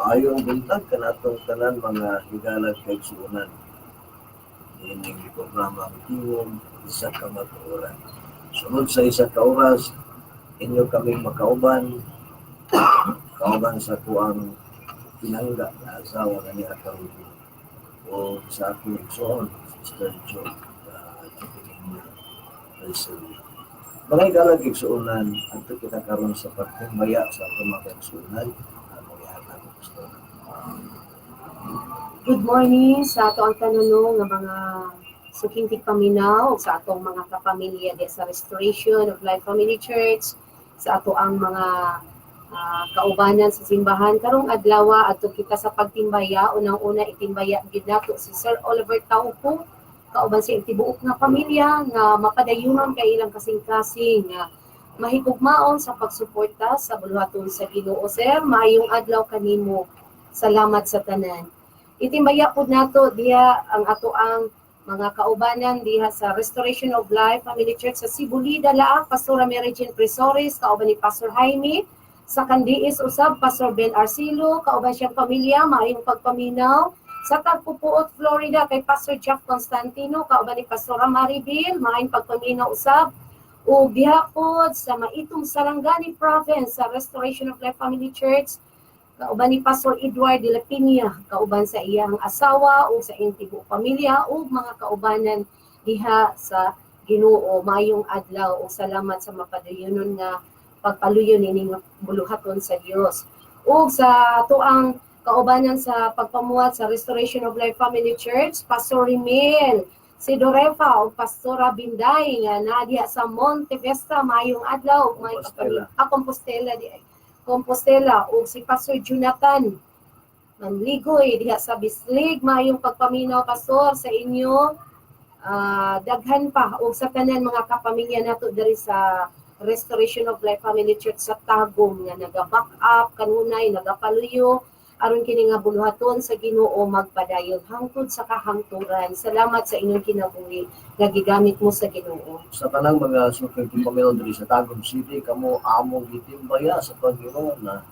Ayong buntag kanatong tanan mga higalag kay suunan. Ining programa ang tingog isa ka matuoran. Sunod sa isa ka oras, inyo kaming makauban sa kuang pinangga na asawa na ni Akarubi o sa akong igsoon, Sister Joe mga higalag igsuunan adto kita karon sa pagtimbaya sa atong mga igsuunan. Good morning sa ato ang tanunong ng mga sukintig paminaw sa atong mga kapamilya di sa Restoration of Life Family Church, sa ato ang mga kaubanan sa simbahan karong adlaw adto kita sa pagtimbaya. Unang-una itimbaya gid nato si Sir Oliver Taupo kauban sa tibuok nga pamilya nga mapadayunan kay ilang kasing-kasing nga mahigugmaon sa pagsuporta sa buluhaton sa Ginoo. Sir, maayong adlaw kanimo. Salamat sa tanan. Itimbaya po nato diha ang ato ang mga kaubanan diha sa Restoration of Life Family Church sa Sibulida Laak, Pastora Mary Jane Presores, kauban ni Pastor Jaime, sa Candies usab Pastor Ben Arcilo, kauban siyang pamilya, maayong pagpaminaw. Sa Tagpupuot, Florida, kay Pastor Jack Constantino, kauban ni Pastora Maribel, maayong pagpaminaw usab. O diha po sa Maitong Sarangani Province sa Restoration of Life Family Church, kauban ni Pastor Edward de la Piña, kauban sa iyang asawa o sa iyang tibuok pamilya o mga kaubanan diha sa Ginoo. Mayong adlaw o salamat sa mapadayunon nga pagpaluyon ining buluhaton sa Dios. O sa tuang kaubanan sa pagpamuhat sa Restoration of Life Family Church, Pastor Rimel Sidorefa o Pastora Binday nga diha sa Monte Vista, mayong adlaw, may Compostela o si Pastor Jonathan Manligoy diha sa Bislig, mayong pagpaminaw Pastor sa inyo. Daghan pa o sa tanan mga kapamilya nato diri sa Restoration of Life Family Church sa Tagum nga naga-back up kanunay, nagapaluyo aron kini nga buluhaton sa Ginoo magpadayon hangtod sa kahangturan. Salamat sa inyong kinabuhi nga gigamit mo sa Ginoo. Sa tanang mga sukang pamilya diri sa Tagum City, kamo among gitimbaya sa Panginoon na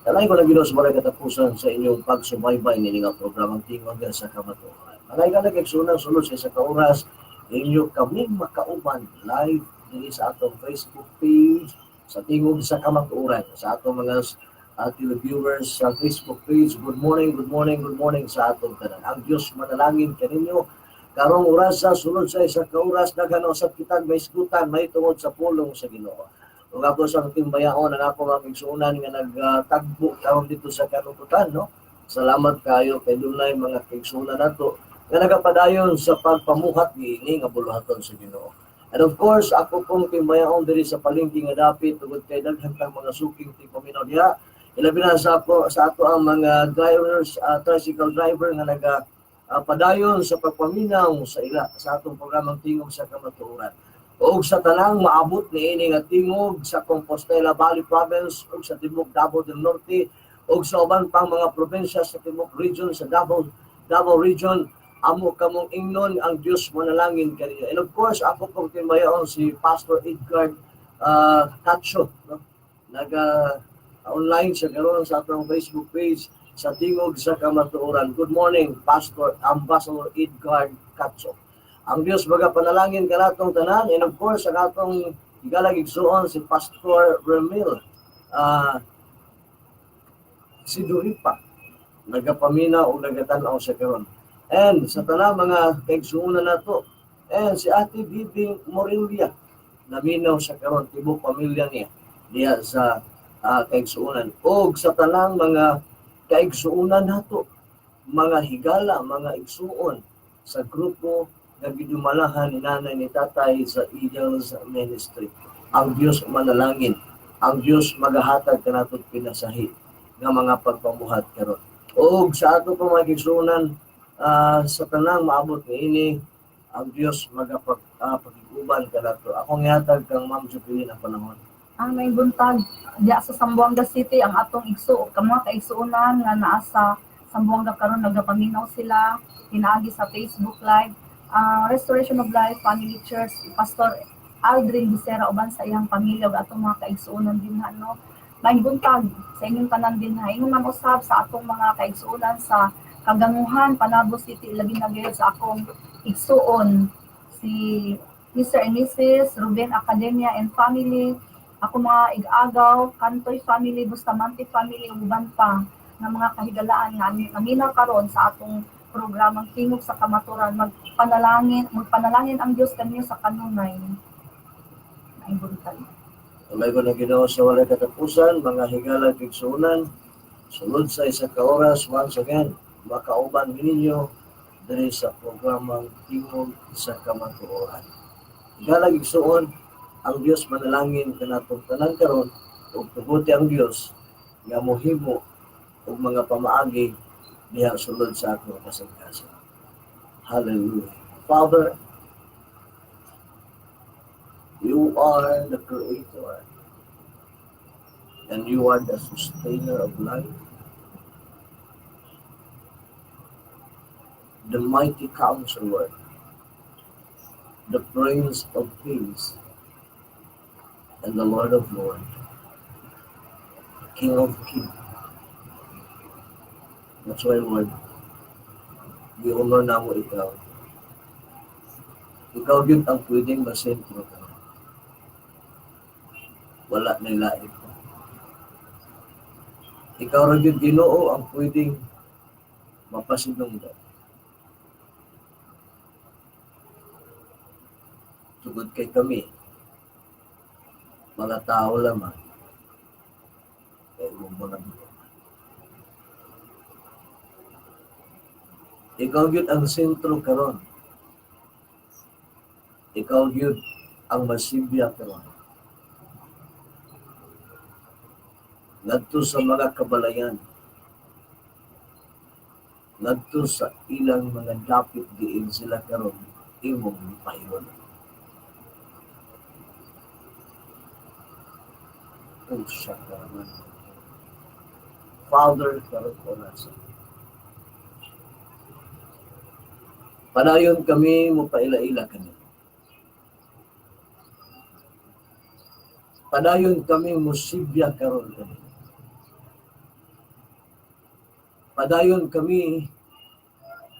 kalay ko na Ginoo sa balay katapusan sa inyong pagsubaybay nini nga programang tingog sa kamatuoran. Malay ka nagigsunan sunod sa isa ka oras inyo kaming makauban live diri sa atong Facebook page sa tingog sa kamatuoran, sa atong mga televiewers sa Facebook page. Good morning sa atong tanan. Ang Dios manalangin kaninyo karong oras sa sunod sa isa ka oras daghan usab kitag may isgutan may tungod sa pulong sa Ginoo. Ug ako sa timbayaon ang ako mga igsuunan nga nagtagbo karon dito sa kanututan, no. Salamat kayo kay dunay mga igsuunan nato nga nagapadayon sa pagpamuhat niini nga buluhaton sa Ginoo. And of course, ako pong timbayaon diri sa palengke nga dapit tungod kay daghan kang mga suking tigpaminaw diha. Ilabi na sa ato ang mga drivers, tricycle driver nga padayon sa pagpaminaw sa atong programang tingog sa kamatuoran. O sa tanang maabot niini nga tingog sa Compostela Valley Province ug sa tibuok Davao del Norte ug sa uban pang mga probinsya sa tibuok region sa Davao region, amo kamong ingnon ang Dios manalangin kaninyo. And of course, ako pong timbayaon si Pastor Edgar Cacho, no? Online siya karon sa atong Facebook page sa tingog sa kamatuoran. Good morning, Pastor Ambassador Edgar Cacho. Ang Dios baga panalangin kanatong tanan, and of course ang atong higalag igsuon si Pastor Remil si Duripa nagapamina o nagatan-aw sa karon. And sa tanan mga kaigsuonan nato, And si Ate Bibi Morindia, naminaw sa karon tibok pamilya niya diya sa kaigsuunan. O sa tanang mga kaigsuunan nato, mga higala, mga igsuon sa grupo na gidumalahan ni nanay ni tatay sa Eagles Ministry. Ang Diyos manalangin, ang Diyos magahatag kanatong pinasahi ng mga pagpamuhat karon. O sa ato pang mga igsuunan, sa tanang maabot niini, ang Diyos magapag-uban kanato. Akong yatag kang Ma'am Jupilin ang panahon. Ang may buntag diya sa Zamboanga City ang atong igsuo, mga kaigsuonan nga naa sa Zamboanga karon nagapaminaw sila pinaagi sa Facebook Live. Restoration of Life Family Church, Pastor Aldrin Bisera uban sa iyang pamilya ug atong mga kaigsuonan dinha no. May buntag sa inyong tanan dinha. Ingon man usab sa atong mga kaigsuonan sa Kaganguhan, Panabo City, labi na gyud sa akong igsuon si Mr. and Mrs. Ruben Academia and Family, ako mga Igagaw, Kantoy Family, Bustamante Family, ug uban pa nga mga kahigalaan nga naminaw karon sa atong programang Tingog sa Kamaturan. Magpanalangin ang Dios kanyo sa kanunay. Ay buntag. May ko na Ginoo sa walay katapusan, mga higala igsuonan, sulod sa isa ka oras, once again, makauban ninyo diri sa programang Tingog sa Kamatuoran. Higala igsuon, ang Dios manalangin kanatong tanan karon ug tuguti ang Dios nga mohimo og mga pamaagi diha sulod sa ato kasangkasan. Hallelujah. Father, you are the creator and you are the sustainer of life, the mighty counselor, the Prince of Peace, and the Lord of Lords, King of Kings. That's why, Lord, we honor na mo ikaw. Ikaw yun ang pwedeng masentro ka. Wala na ilaip ka. Ikaw rin yung Ginoo ang pwedeng mapasinunggan. Tugod kay kami, mga tao lamang, kaya mo na dito. Ikaw yun ang sentro karon. Ikaw yun ang masibya karon. Ngadto sa mga kabalayan, ngadto sa ilang mga dapit diin sila karon, imong pahiron. Pusa karon. Father, karon ko nasa. Panayon kami mo paila-ila kanila. Padayon kami musibya karon kanila. Padayon kami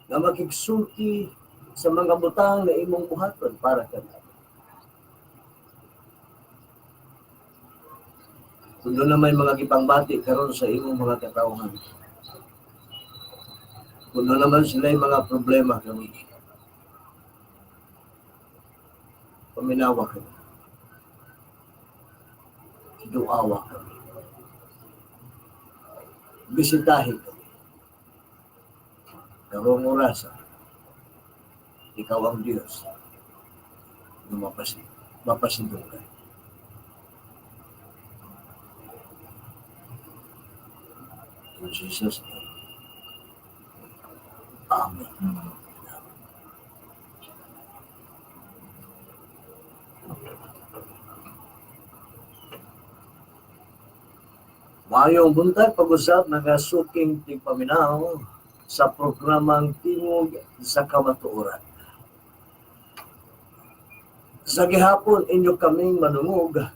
na makigsulti sa mga butang na imong buhaton para kanila. Kundo na may mga gipangbati karon sa imong mga katawhan. Kundo naman sila yung mga problema kami. Paminawa kami. Duawa kami. Bisitahin kami. Karong orasa, ikaw ang Diyos na mapasindong ka. In Jesus' name. Amen. Mayong buntag pag-usap ng suking tigpaminaw sa programang Tingog sa Kamatuoran. Sa gihapon inyo kaming manungog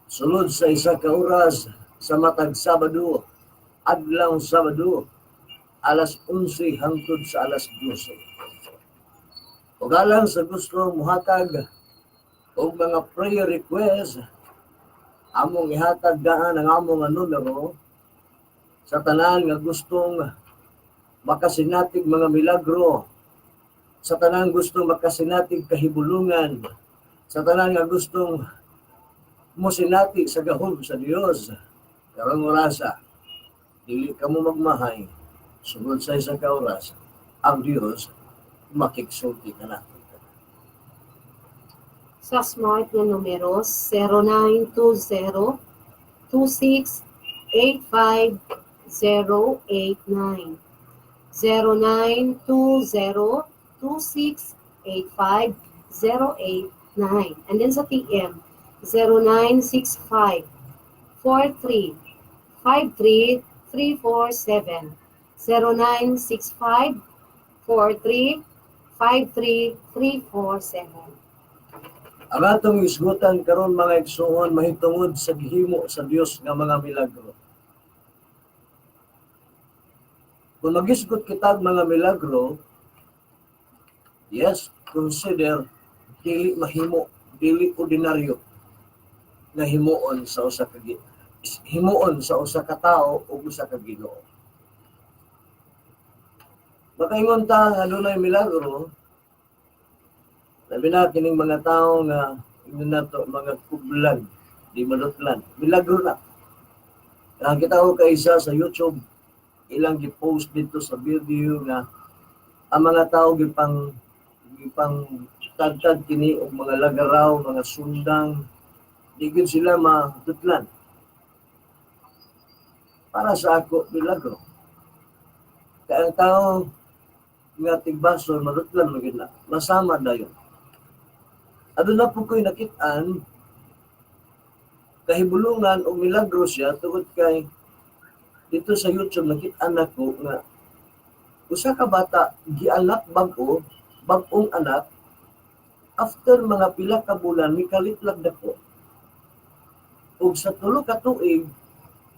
sulod sa isa ka oras sa matag Sabado, adlaw Sabado, alas 11 hangtod sa alas 12. Ug alang sa gusto muhatag og mga prayer request, among ihatag daan ang among numero sa tanan nga gustong makasinatig mga milagro sa tanang gustong makasinatig kahibulungan, sa tanang nga gustong musinati sa gahom sa Dios, karong orasa, dili ka mo magmahay, sunod sa isang kaoras, ang Dios makiksulti ka natin. Sa smart na numeros 0920 2685 0920-2685-089. And then sa TM, 0965-43-53347. 0965-43-53347. Ang atong isgutan karon mga igsoon mahitungod sa gihimo sa Dios nga mga milagro. Kung mag-isgot kita mga milagro, yes, consider dili mahimo, dili ordinaryo na himuon sa usa ka tao o usa ka Ginoo. Makaingon ta nga dunay milagro, labi na kining mga tao nga nato mga kublan, di malutlan, milagro na. Nakita ko kaisa sa YouTube, ilang gi-post dito sa video nga ang mga tao gipang tagtad kini og mga lagaraw, mga sundang, di gyud sila matutlan. Para sa ako, milagro. Kaya ang tao nga tigbaso, malutlan magid na, masama dayon. Aduna po ko'y nakitaan, kahibulungan o milagro siya, tungod kay dito sa YouTube nakitaan ako nga usa ka bata gianak bag-ong anak, after mga pila ka bulan mikalitlag dako. Ug sa tulo ka tuig,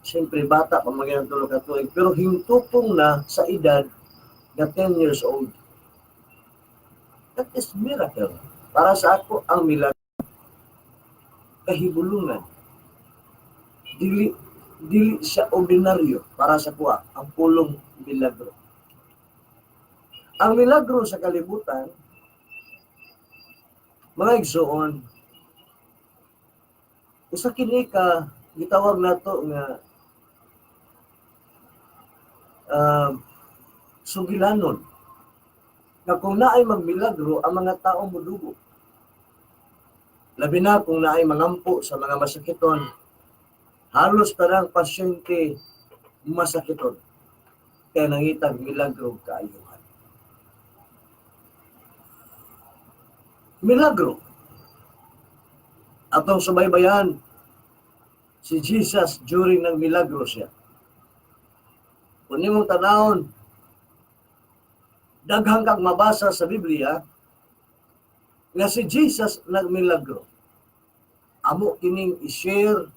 siyempre bata pa maging tulo ka tuig, pero hingtupong na sa edad na 10 years old. That is miracle. Para sa ako, ang milagro, kahibulungan, dili siya ordinaryo para sa kuha, ang pulong milagro. Ang milagro sa kalibutan, mga igsoon, usa kini ka gitawag nato nga sugilanon. Na kung naay magmilagro, ang mga tao modugo. Labi na kung naay mangampo sa mga masakiton, halos tarang pasyente masakiton. Kaya nangitag milagro kaayuhan. Milagro. Atong subaybayan si Jesus during ng milagro siya. Kung nimong tanawon, daghang kang mabasa sa Biblia nga si Jesus nagmilagro. Amo kining i-share,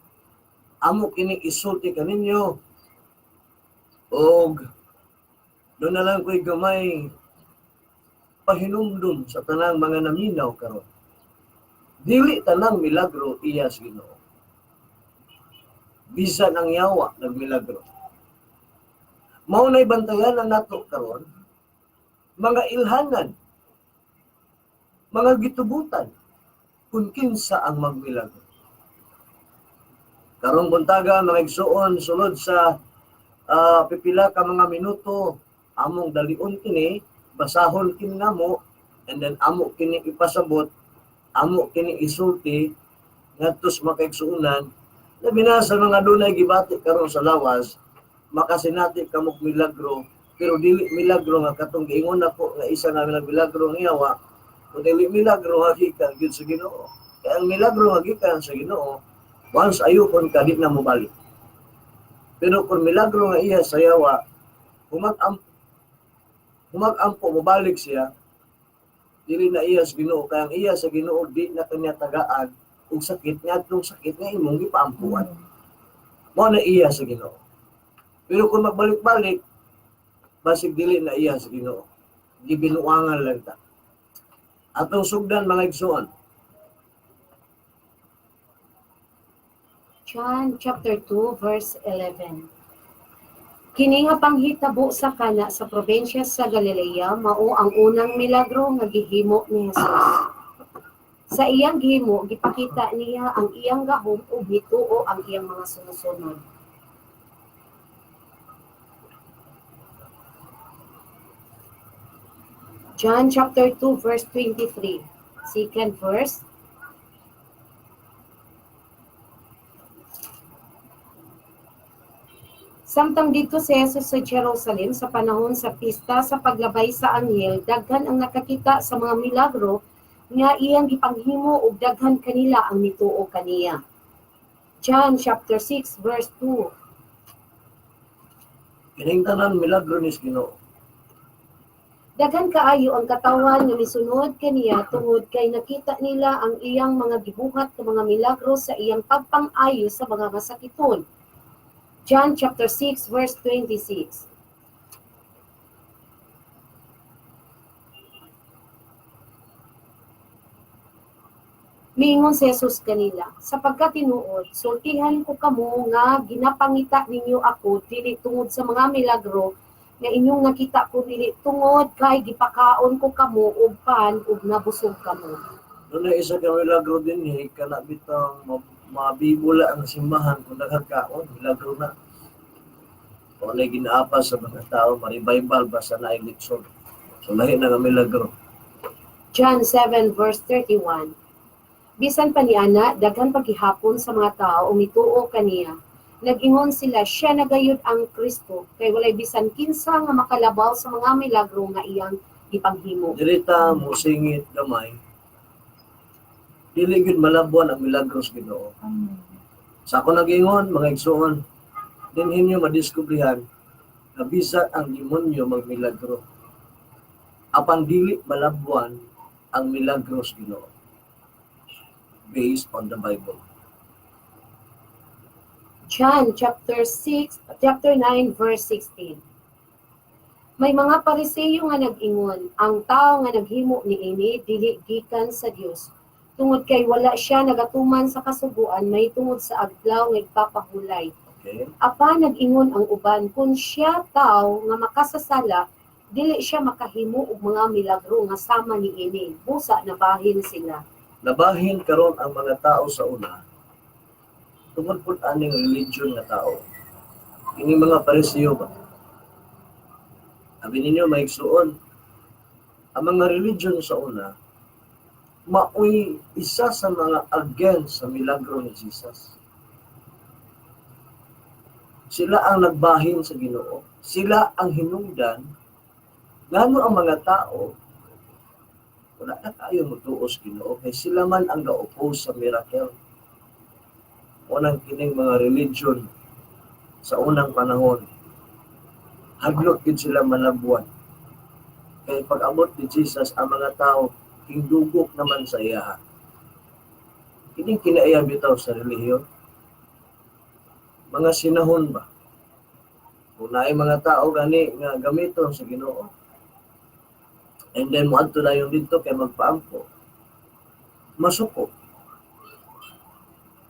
amo kining isulti kaninyo, og doon na lang ko'y gamay pahinumdum sa tanang mga naminaw karon. Dili tanang milagro iya sa Ginoo. Bisan ang yawa nagmilagro. Mao nay bantayan ang nato karon, mga ilhanan, mga gitubutan, kung kinsa ang magmilagro. Karong buntaga, mga igsoon, sulod sa pipila ka mga minuto, among dalion kini, basahon kini namo, and then amo kini ipasabot, amo kini isulti, ngadtos makaigsuunan, labi na sa mga dunay gibati karon sa lawas, makasinati kamog milagro, pero dili milagro nga katong giingon ako nga isa nga milagro nga yawa, kung dili milagro nga gikan gyud sa Ginoo. Kaya ang milagro nga gikan sa Ginoo, once ayukon ka di na mo balik. Pero kung milagro nga iya sa yawa, humag-ampo mo balik siya, dili na iya sa Ginoo. Kaya ang iya sa Ginoo di na kanya tagaan ug sakit nga itong sakit nga imong gipaampuan. Mao na iya sa Ginoo. Pero kung magbalik-balik, basig dili na iya sa Ginoo. Gibinuangan lang ta. Atong sugdan mga igsoon. John chapter 2 verse 11. Kini nga panghitabo sa kana sa probinsya sa Galilea mao ang unang milagro nga gihimo ni Jesus. Sa iyang gihimo gipakita niya ang iyang gahom ug hituo ang iyang mga sumusunod. John chapter 2 verse 23. Second verse. Samtang dito si Jesus sa Jerusalem sa panahon sa pista sa paglabay sa anghel, daghan ang nakakita sa mga milagro nga iyang gipanghimo ug daghan kanila ang nituo kaniya. John chapter 6 verse 2. Kining tanan milagro ni Ginoo. Daghan kaayo ang katawan nga misunod kaniya tungod kay nakita nila ang iyang mga gibuhat nga mga milagro sa iyang pagpang-ayo sa mga masakiton. John chapter 6 verse 26. Miingon si Jesus kanila, sapagkat tinuod, sultihan ko kamo nga ginapangita ninyo ako dili tungod sa mga milagro nga inyong nakita ko dili tungod kay gipakaon ko kamo og pan ug nabusog kamo. Doon na isa ka milagro din kana bitang mabibula ang simbahan kung nagkakaon, milagro na. Kung na ginaapa sa mga tao, maribaybal basta na eleksyon. So lahi na nga milagro. John 7 verse 31. Bisan pa niana, daghan paghihapon sa mga tao umituo kaniya. Nag-ingon sila, siya nagayud ang Kristo, kay walay bisan kinsa nga makalabaw sa mga milagro nga iyang ipanghimo. Dirita mo singit gamay. Dili gyud malabuan ang milagros Ginoo. Sa ako nag-ingon, mga igsoon, dinhin nyo madiskubrihan na bisag ang demonyo magmilagro. Apang dili malabuan ang milagros Ginoo. Based on the Bible. John chapter 9 verse 16. May mga Pariseo nga nag-ingon, ang tao nga naghimo niini dili gikan sa Dios. Tungod kay wala siya nagatuman sa kasuguan may tungod sa adlaw nga igpapahulay. Okay? Apa nag-ingon ang uban, kung siya tao nga makasasala, dili siya makahimo og mga milagro nga sama niini. Busa nabahin sila. Nabahin karon ang mga tao sa una tungod pud aning religion nga tao. Ini mga Pariseo ba? Abi ninyo maigsuon. Ang mga religion sa una maoy isa sa mga against sa milagro ni Jesus. Sila ang nagbahin sa Ginoo. Sila ang hinungdan ngano ang mga tao wala na tayo mutuos Ginoo kay sila man ang ga-oppose sa miracle. Unang kining mga religion sa unang panahon, haglot gid sila malabuan. Kay pag-abot ni Jesus ang mga tao hindugok naman sa iya. Kining kinaiya bitaw sa relihiyon. Mga sinahon ba? Kung naay mga tao gani nga gamiton sa Ginoo. And then mo adto dayon dito kay magpaampo. Masuko.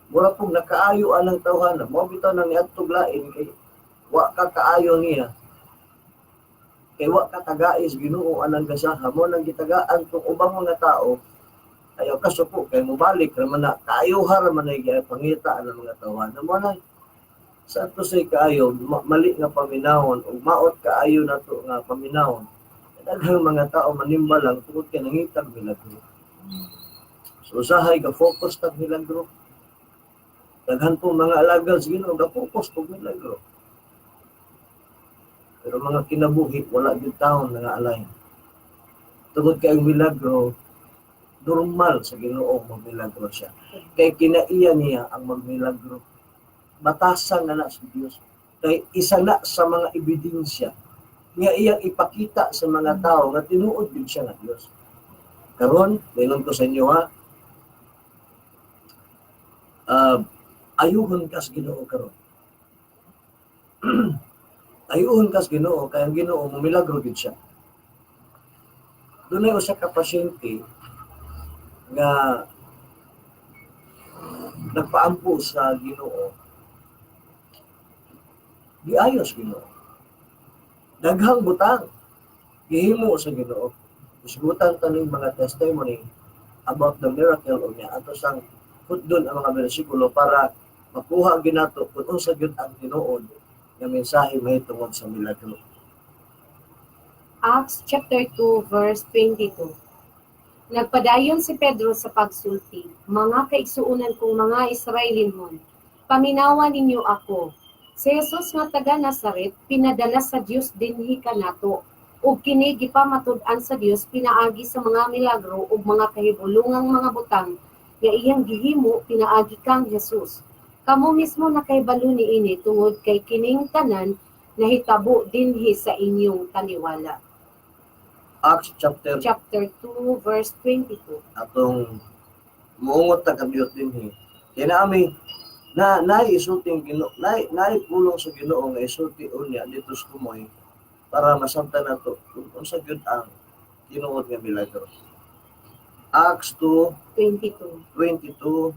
Mura pong nakaayo anang tawhana, mo bitaw nang niadtog lain kay wa ka kaayo niya. Kay wa ka tagais Ginoo anang gasaha mo nang gitagaan tong ubang mga tao. Ayaw ka suko kay mobalik ra man na kaayo har man ay pangita ang mga tawhana mo nang sa ato say kaayo mali nga paminawon ug maot kaayo nato nga paminawon. Daghang mga tao manimba lang tungod kay nangitag milagro. So usahay ka focus tag milagro. Daghan po mga alagad sa Ginoo ga focus tag milagro. Pero mga kinabuhi wala gyud taon nga alay. Tungod kay ang milagro normal sa Ginoo magmilagro siya. Kay kinaiya niya ang magmilagro. Batasan na sa Dios. Kay isa na sa mga ebidensya nga iyang ipakita sa mga tao nga tinuod din siya nga Dios. Karon, mayroon ko sa inyo ha, ayuhon kas Ginoo karon. Ayuhon kas Ginoo kay ang Ginoo milagro gid siya. Dunay usa ka pasyente nga nagpaampo sa Ginoo. Giayos Ginoo. daghang butang gihimo sa Ginoo. Isgutan taning mga testimony about the miracle o niya ato sang hudon ang mga bersikulo para makuha ginato kung unsa gyud ang tinuod nga mensahe mahitungod sa milagro. Acts chapter 2 verse 22. Nagpadayon si Pedro sa pagsulti, mga kaigsuunan kong mga Israelinhon, paminawan ninyo ako. Si Jesus nga taga Nazaret pinadala sa Dios dinhi kanato, ug kini gipamatud-an sa Dios pinaagi sa mga milagro ug mga kahibulungang mga butang nga iyang gihimo pinaagi kang Jesus. Kamo mismo nakahibalo niini tungod kay kining tanan nahitabo dinhi sa inyong taniwala. Acts chapter Chapter 2 verse 22. atong muungot ta kadiyot dinhi. Kaya naami na naisulting Ginoo, naipulong sa Ginoo nga isulti unya dito sa kumoy para masamtan nato kung unsa gyud ang tinuod nga milagro. Acts 2:22.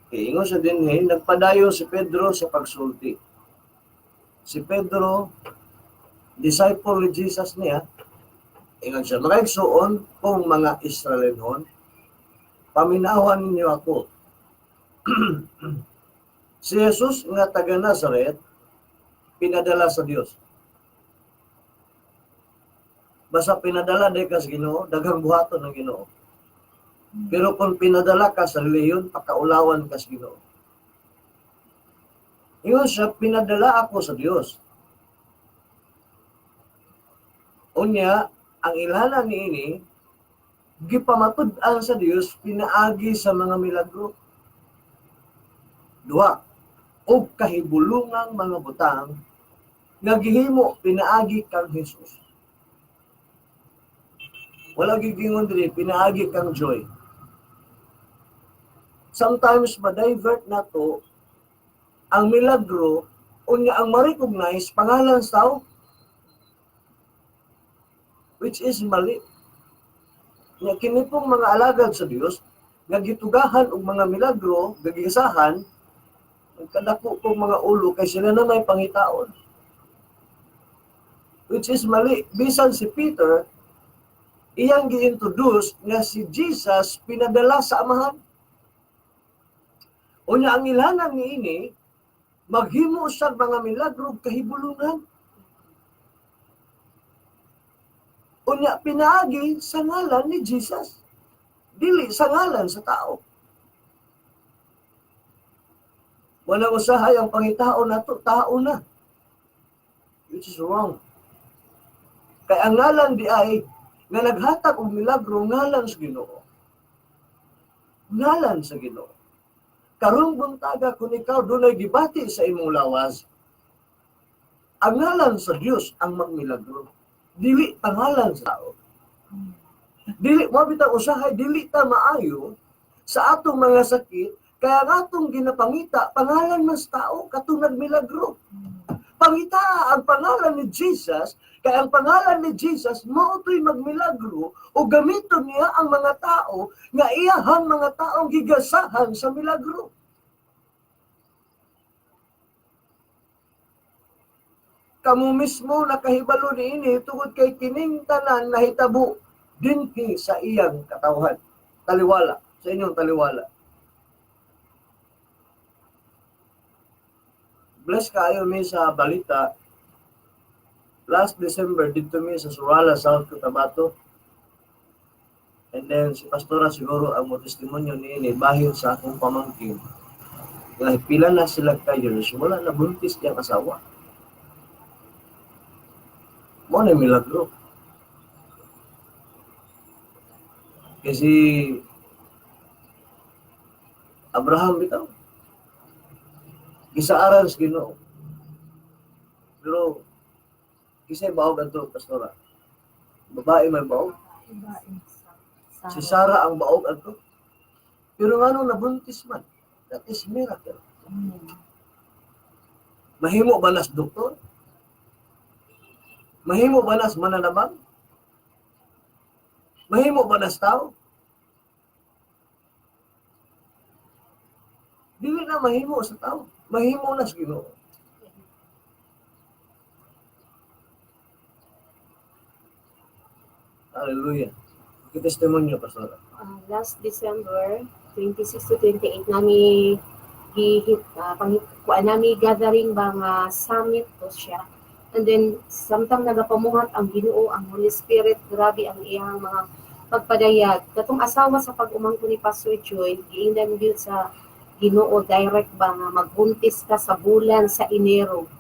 Okay, ingon sa dinhi, nagpadayon si Pedro sa pagsulti. Si Pedro, disciple ni Jesus niya, ingon siya, mga igsuon kung mga Israelinhon, paminawan ninyo ako. Si Jesus nga taga Nazaret, pinadala sa Dios. Basta pinadala di ka sa Ginoo, daghang buhaton ng Ginoo. Pero kung pinadala ka sa reliyon, pakaulawan ka sa Ginoo. Ingon siya, pinadala ako sa Dios. Unya, ang ilana niini, gipamatud-an sa Dios, pinaagi sa mga milagro. Duha, o kahibulungang mga butang, nga gihimo pinaagi kang Jesus. Wala gigingon diri, pinaagi kang joy. Sometimes ma-divert na to ang milagro unya ang ma-recognize pangalan sa tao, which is mali. Nga kini pong mga alagad sa Dios nga gitugahan og mga milagro, gagisahan ang kadako pong mga ulo kay sila na may pangitaon. Which is mali. Bisan si Peter, iyang gi-introduce nga si Jesus pinadala sa Amahan. Unya ang ilhanang niini, maghimo sa mga milagro kahibulungan. Unya pinaagi sa ngalan ni Jesus. Dili sa ngalan sa tao. Wala usahay ang pangitao na to, tao na. Which is wrong. Kaya ang ngalan di ay nga naghatag og milagro ngalan sa Ginoo. Ngalan sa Ginoo. Karong buntaga kung ikaw dunay gibati sa imong lawas, ang ngalan sa Dios ang magmilagro. Dili pangalan sa tao. Dili mo bitang usahay, dili ta maayo sa atong mga sakit, kaya atong ginapangita pangalan man sa tao katong nagmilagro. Pangita ang pangalan ni Jesus, kaya ang pangalan ni Jesus mao to'y magmilagro o gamiton niya ang mga tao nga iyahang mga taong gigasahan sa milagro. Kamu mismo nakahibalo niini tungod kay kining tanan nahitabo dinhi sa iyang katawhan. Taliwala, sa inyong taliwala. Bless kayo mi sa balita. Last December, dito mi sa Surala, South Cotabato. And then, si Pastora siguro ang mo testimonyo niini bahin sa akong pamangkin. Nga pila na sila kayo, wala na buntis niyang asawa. Mo na milagro. Kasi Abraham bitaw. Gisaaran sa Ginoo. Pero kisay baog adto, Pastora. Babae may baog. Si Sarah ang baog adto. Pero ngano nabuntis man? That is miracle. Mahimo ba nas doktor? Mahimo ba nas mananabang? Mahimo ba nas tao? Dili na mahimo sa tao. Mahimo na sa Ginoo. Hallelujah. Testimony, Pastor. Last December 26 to 28 nami kuan nami gathering ba nga summit to siya. And then samtang nagapamuhat ang Ginoo, ang Holy Spirit, grabe ang iyang mga pagpadayag. Katong asawa sa pag-umangko ni Pastor Joy, giingnan gyud sa Ginoo direct ba nga magbuntis ka sa bulan sa Enero.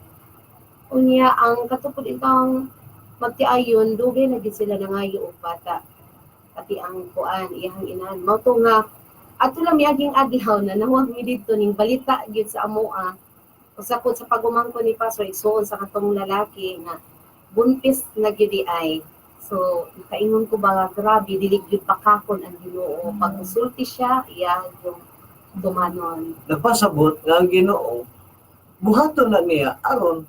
Unya ang katupod itong magtiayon, dugay na gid sila nangayo og bata. Pati ang kuan iyang inahan mao to nga ato lang miaging adlaw na nawag mi didto ning balita gyud sa amoa usapod sa pagumangko ni Pastor igsuon sa katong lalaki nga buntis na gyud ay. So kaingon ko ba grabe dili gyud pakakon ang Ginoo pag usulti siya iya yung dumanon. Nagpasabot nga ang Ginoo buhaton na niya aron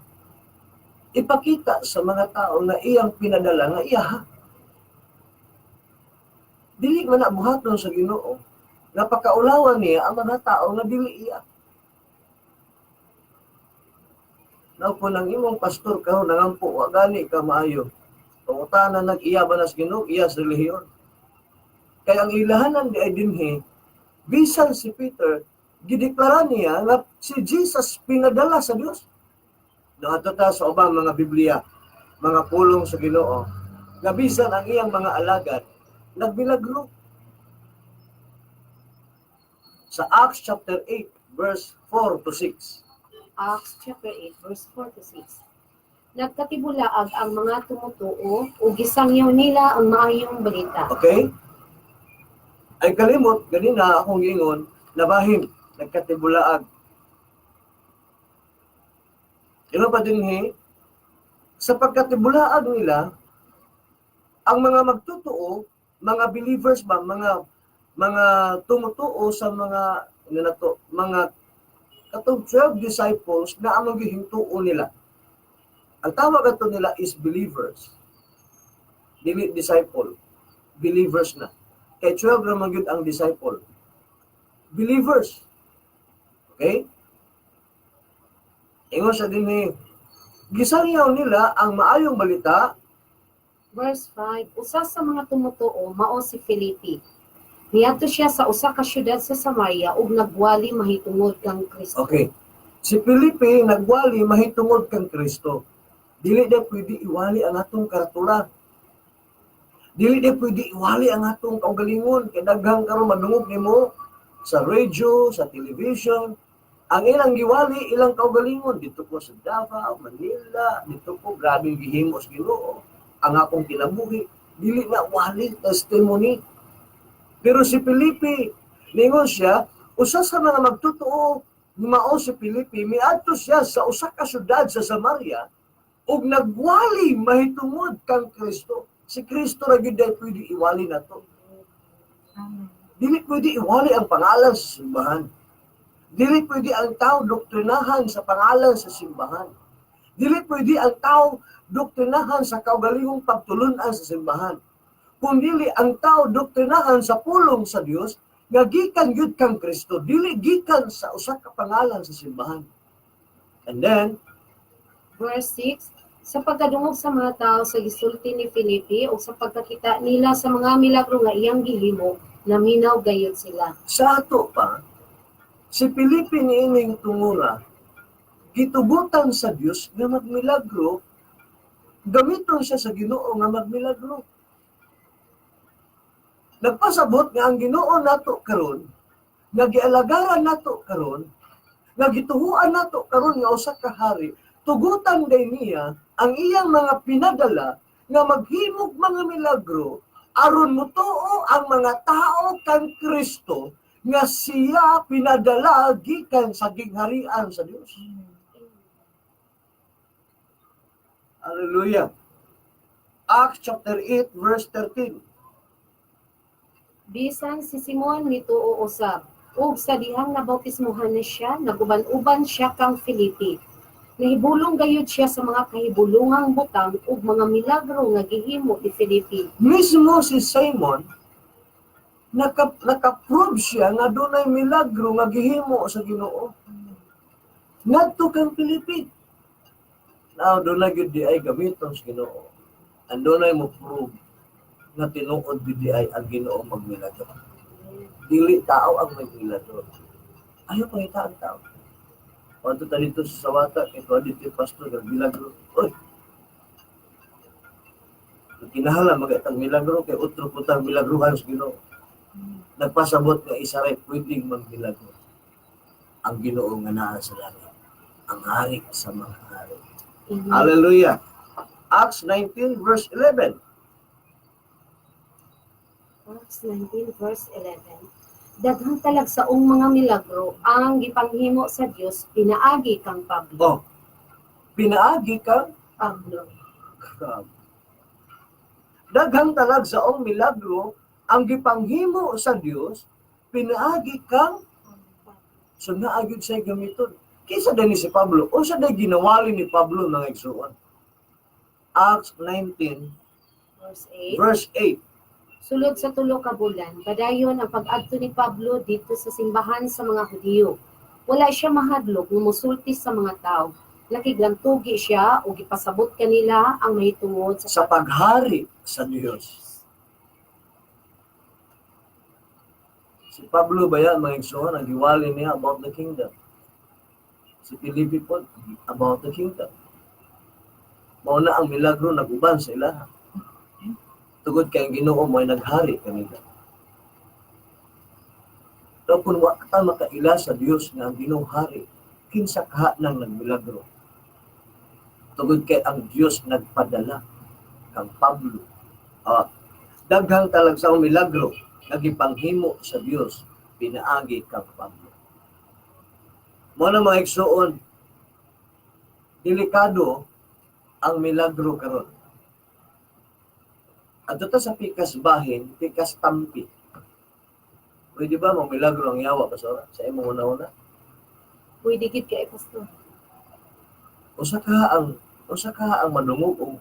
ipakita sa mga tao na iyang pinadala nga iya. Dili man na buhaton sa Ginoo. Napakaulawan niya ang mga tao na dili iya. Now po nang imong pastor karon nangampo wa gani ka maayo. Pangutana nag-iya ba nas Ginoo iya sa relihiyon. Kaya ang ilahanan di ay dinhi bisan si Peter gideklara niya na si Jesus pinadala sa Dios. Doon ta sa ubang mga Biblia, mga pulong sa Ginoo, nga bisan ang iyang mga alagad nagmilagro. Sa Acts chapter 8 verse 4 to 6. Acts chapter 8 verse 4 to 6. Nagkatibulaag ang mga tumutuo ug gisangyaw nila ang maayong balita. Okay? Ay kalimot ganina akong giingon nabahim nagkatibulaag. Ino pa dinhi sa pagkatibulaag nila ang mga magtutuo, mga believers ba, mga tumutuo sa mga mga katong 12 disciples na ang gihintuo nila. Ang tawag ato nila is believers. Dili disciple. Believers na. Kay 12 naman yun ang disciple. Believers. Okay? Ingon sa din gisangyaw nila ang maayong balita. Verse 5, usa sa mga tumutuo mao si Felipe. Niadto siya sa usa ka syudad sa Samaria ug nagwali mahitungod kang Kristo. Okay. Si Felipe nagwali mahitungod kang Kristo. Dili na pwede iwali ang atong karatula. Dili na pwede iwali ang atong kaugalingon. Kaya daghang karon madungog nimo sa radio, sa television. Ang ilang giwali, ilang kaugalingon. Dito po sa Davao, Manila, dito po grabing gihimo sa Ginoo. Ang akong kinabuhi, dili na wali testimony. Pero si Felipe, ningon siya, usa sa mga magtutuo, mao si Felipe, miadto siya sa usa ka syudad sa Samaria, ug nagwali mahitungod kang Kristo. Si Kristo ra gyud pwede iwali nato. Dili pwede iwali ang pangalan sa simbahan. Dili pwede ang tao doktrinahan sa pangalan sa simbahan. Dili pwede ang tao doktrinahan sa kaugalingong pagtulunan sa simbahan. Kung dili ang tao doktrinahan sa pulong sa Dios, nga gikan gyud kang Kristo, dili gikan sa usa ka pangalan sa simbahan. And then, Verse 6, sa pagkadungog sa mga tao sa gisulti ni Felipe o sa pagkakita nila sa mga milagro nga iyang gihimo, naminaw gayud sila. sa ato pa, si Felipe niining tungura, gitubutan sa Dios nga magmilagro, gamiton siya sa Ginoo nga magmilagro. Nagpasabot nga ang Ginoo nato karon, nga gialagaran nato karon, nga gituhuan nato karon nga usa ka hari, tugutan day niya ang iyang mga pinadala nga maghimog mga milagro aron mutuo ang mga tao kang Kristo nga siya pinadala gikan sa gingharian sa Dios. Hallelujah. Acts chapter 8 verse 13. Bisan si Simon mituo usab, ug sa dihang nabautismuhan na siya, naguban-uban siya kang Felipe. Nahibulong gayud siya sa mga kahibulungang butang ug mga milagro nga gihimo ni Felipe. Mismo si Simon naka-prove siya nga dunay milagro nga gihimo sa Ginoo. Ngadto kang Felipe. Now dunay gyud di ay gamiton sa Ginoo. Andunay mo prove nga tinuod bidi ay ang Ginoo magmilagro. Dili tao ang may milagro. Ayaw pangita ang tao. Kung ito dito sa sawata, ito dito pastor, ang milagro. Uy! Kinahala, mag-itang milagro, kay utro putang milagro halos Ginoo. Nagpasabot nga isa rin, pwedeng magmilagro. Ang Ginoo nga naa sa langit. Ang hari sa mga hari. Amen. Hallelujah! Acts 19 verse 11. Acts 19 verse 11. Daghang talagsaong mga milagro ang gipanghimo sa Dios pinaagi kang Pablo. Oh, pinaagi kang Pablo. daghang talagsaong milagro ang gipanghimo sa Dios pinaagi kang so naagid siya gamiton. Kisa din si Pablo o sa day ginawali ni Pablo mga igsuon. Acts 19 Verse 8. verse 8. Sulod sa tulo ka bulan, padayon ang pag-adto ni Pablo dito sa simbahan sa mga Hudiyo. Wala siya mahadlok nga mosulti sa mga tao. Nakiglantugi siya o gipasabot kanila ang mahitungod Sa paghari sa Diyos. Si Pablo ba yan, mga igsoon, ang giwali niya about the kingdom. Si Filipe po, about the kingdom. Mauna ang milagro nag-uban sa ilaha. Tugod kay Ginoo mo ay naghari kanila. Daw kung wa ka makaila sa Dios nga ang Ginoo hari, kinsa ka nang nagmilagro. Tugod kay ang Dios nagpadala kang Pablo. Daghang talagsaong milagro nagipanghimo sa Dios pinaagi kang Pablo. Mo na mga igsuon, delikado ang milagro karon. At ito sa pikas bahin, pikas tampi. Pwede ba mga milagro ang yawa pastora sa imong una-una? Pwede gid kay pastor. Usa ka ang madungog o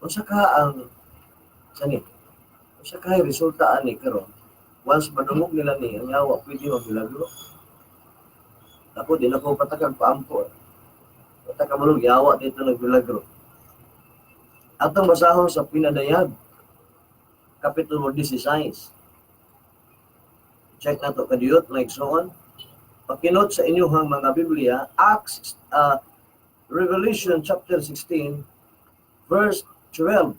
usa ka ang sani. Usa ka resulta ani karon. Once madungog nila ni ang yawa, pwede mag milagro. Ako din ako patakag paampo. Patakag malug yawa dito nagmilagro. Atong basahon sa pinadayag kapitulo 16. Check na to kadiyot na igsoon. Pakinot sa inyong mga Biblia, Acts, Revelation chapter 16, verse 12.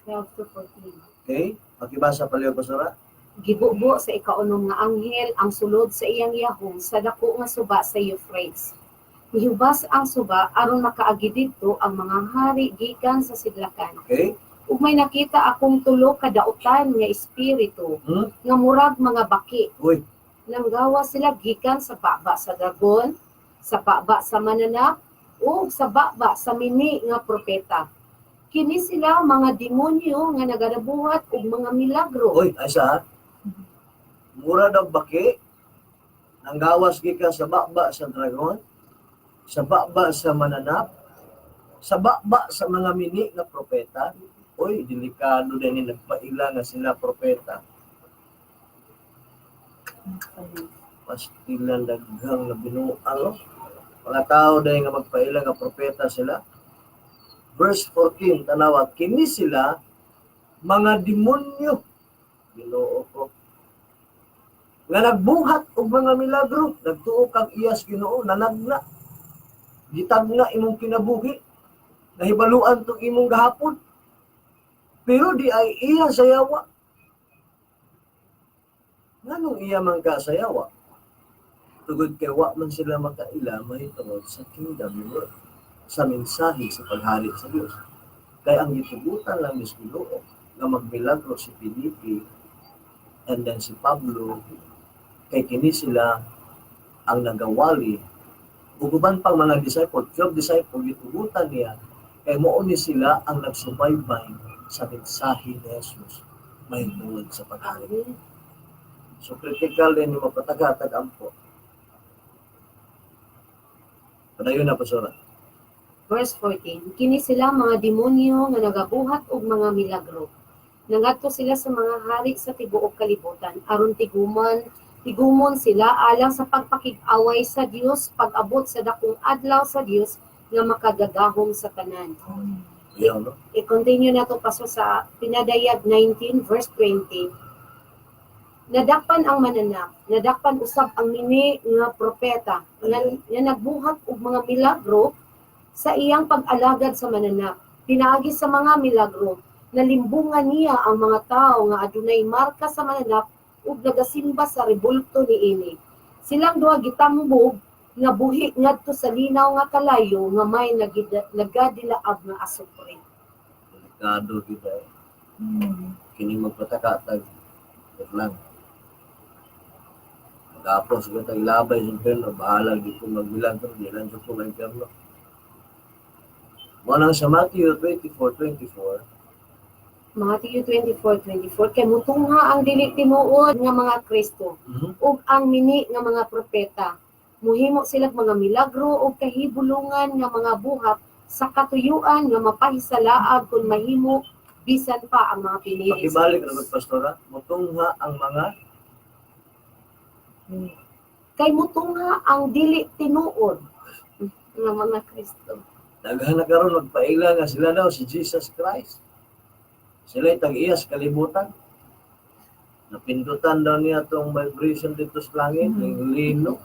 12 to 14. Okay? Pakibasa paliw pastora. Gibubo sa ikaunom nga anghel ang sulod sa iyang yahong sa dako nga suba sa Euphrates. Nihubas ang suba aron makaagi didto ang mga hari gikan sa sidlakan. Okay? Ug may nakita akong tulo ka dautan nga espiritu nga murag mga baki. Uy, Nanggawa sila gikan sa baba sa dragon, sa baba sa mananap, o sa baba sa mini nga propeta. Kini sila mga demonyo nga nagadabuhat og mga milagro. uy, ay sa mura daw baki, nanggawas gikan sa baba sa dragon, sa baba sa mananap, sa baba sa mga mini nga propeta. Uy, delikado din ni nagpaila nga sila propeta. Pastilan daghang na binuang. Mga tao dahil nga magpaila nga propeta sila. Verse 14, tanawa, kini sila mga demonyo. Ginoo ko. Nga nagbuhat og mga milagro, nagtuo kang iyas Ginoo, nanagna. Gitagna imong kinabuhi. Nahibaluan tong imong gahapon. Pero di ay iya sa yawa. Nganong iya man ka sa yawa? Tugod kay wa man sila makaila mahitungod sa kingdom work, sa mensahe sa paghari sa Dios. Kaya ang gitugutan lang ni Ginoo nga magmilagro si Filipe and then si Pablo, kay kini sila ang nagawali. Uguban pang mga disciple, 12 disciple, gitugutan niya, kay mao ni sila ang nagsubaybay sa mensahe ni Jesus mahitungod sa paghari. So critical din yung mapatagatag-ampo. Padayon na pastora. Verse 14, kini sila mga demonyo nga nagabuhat og mga milagro. Nangadto sila sa mga hari sa tibuok kalibutan aron tigumon sila alang sa pagpakig-away sa Dios pag-abot sa dakong adlaw sa Dios nga makagagahom sa tanan. Ayaw, no? I-continue na to paso sa Pinadayag 19 verse 20. Nadakpan ang mananap, nadakpan usab ang mini nga propeta nga nagbuhat og mga milagro sa iyang pag-alagad sa mananap. Pinaagi sa mga milagro, nalimbungan niya ang mga tao nga adunay marka sa mananap ug nagasimba sa rebulto niini. Silang duha gitambog nga buhi ngadto sa linaw nga kalayo nga may nagadilaab nga asupre. Delikado kita. Kini magpatakatag. Ito lang. Tapos kita ilabay sa impyerno, bahala dito magbilang ito, di lang sa mga impyerno. Manang sa Matthew 24:24, Matthew 24:24 kay mutungha ang dili tinuod nga mga Kristo ug ang mini nga mga propeta. Muhimo sila mga milagro ug kahibulungan nga mga buhat sa katuyuan nga mapahisalaab kung mahimo bisan pa ang mga pinili. pakibalik na pastora, mutungha ang mga Kay mutungha ang dili tinuod nga mga Kristo. daghan na karon magpaila nga sila daw si Jesus Christ. Sila tag-iyas kalibutan. Napindutan daw niya itong vibration dito sa langit, yung lino.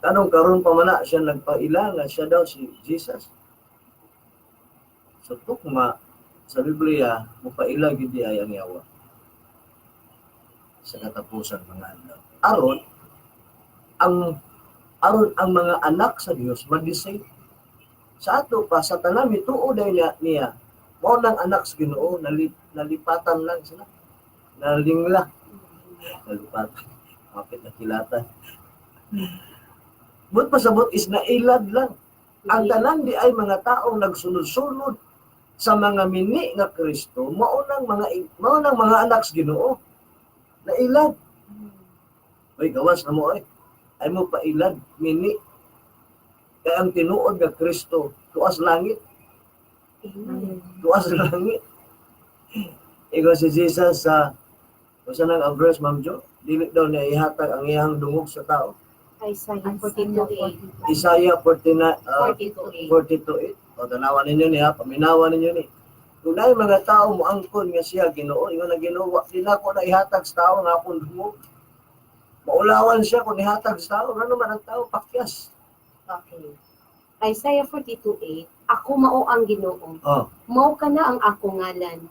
Tanong karon pa man siya nagpaila nga siya daw si Jesus. So tukma sa Biblia, mupaila gid ay ang yawa. Sa katapusan mga anak. Aron ang mga anak sa Dios ma-deceive. Sa ato pa sa tanan mituod niya mao nang anak sa Ginoo, nalipatan lang sila. Nalingla. Nalipatan. Kapit na kilatan. But pasabot is nailad lang. Ang tanan di ay mga taong nagsunod-sunod sa mga mini nga Kristo, mao nang mga anak sa Ginoo. Nailad. Oy, gawas na mo ay. Ay mo pailad, mini. Kaya ang tinuod nga Kristo, tuas langit. Tuas langit. Ikaw si Jesus sa kung nang ang verse, Ma'am Jo, dili daw niya ihatag ang iyang dungog sa tao. Isaiah 42:8. Isaiah 42:8. 42:8. O tanawan ninyo niya, paminawan ninyo ni. Kung na mga tao mo angkon nga siya Ginoo, ingon na Ginoo, di na ko na ihatag sa tao nga akong dungog. Maulawan siya kung ihatag sa tao, ano man ang tao, pakyas. Okay. Isaiah 42:8. Ako mao ang Ginoo. Oh. Mao ka na ang akong ngalan.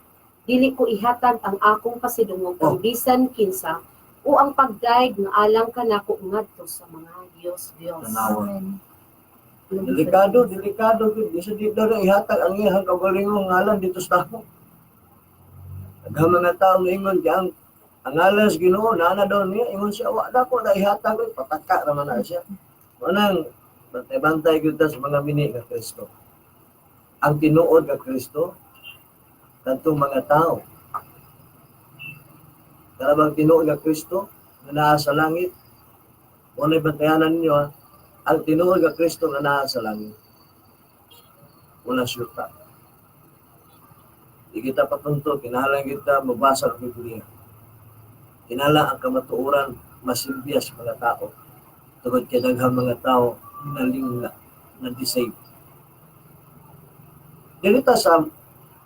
Dili ko ihatag ang akong pasidungog kang bisan kinsa o ang pagdaig nga alang kanako ngadto sa mga Dios. Tanawa. Amen. Delikado. Di sa di daw na ihatag ang iyang kagalingong ngalan dito sa tao. Ang mga tao ingon diyan, ang ngalan sa Ginoo, nana daw niya, ingon siya, wa na ko na ihatag, pataka naman na siya. Manang, bantay-bantay kita sa mga mini nga Kristo. Ang tinuod nga Kristo, kantong mga tao. Karabang tinuod nga Kristo, na naa sa langit, una'y bantayanan ninyo, ang tinuod nga Kristo na naa sa langit. Una syuta. Di kita patunto, kinahanglan kita mabasa ang Biblia. Kinala ang kamatuoran masilbiya sa mga tao. Tungod kay daghang mga tao nalingla, na-deceive. Dito sa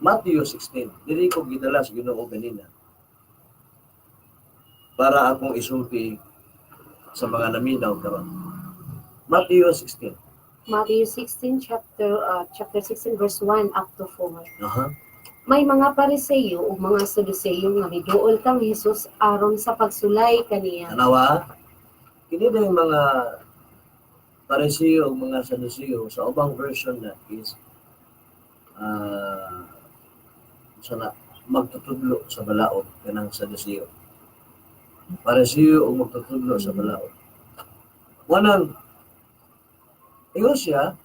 Matthew 16, dili ko gidala sa Ginoo kanina para akong isulti sa mga naminaw karon. Matthew 16. Matthew 16 chapter 16 verse 1 up to 4. Aha. May mga Pariseo o mga Saduceo nga miduol kang Hesus aron sa pagsulay kaniya. Tanawa, kini na yung mga Pariseo o mga Saduceo sa ubang version na is sana magtutudlo sa balaod kanang Saduceo. Pariseo o magtutudlo sa balaod. Wanang ingon siya,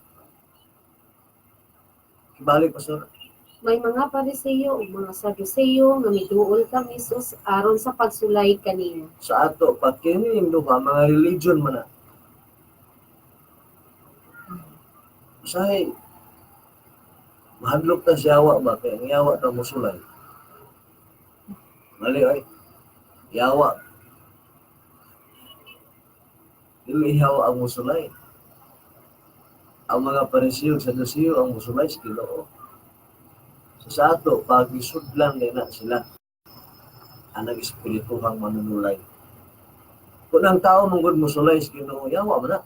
kibalik pastor, May mga Pariseo o mga Saduceo nga miduol kang Hesus aron sa pagsulay kaniya. sa ato pa kini yung duha mga religion man na. Usahay mahadlok ta si yawa ba kay ang yawa ta mosulay. Mali ay yawa. Dili yawa ang mosulay. ang mga Pariseo sa Dosiyo ang musulay sa Ginoo. Sa ato, pag isudlan na sila, ang espirituhang manunulay. Kung ang tao mong musulay sa Ginoo, yawa mo na.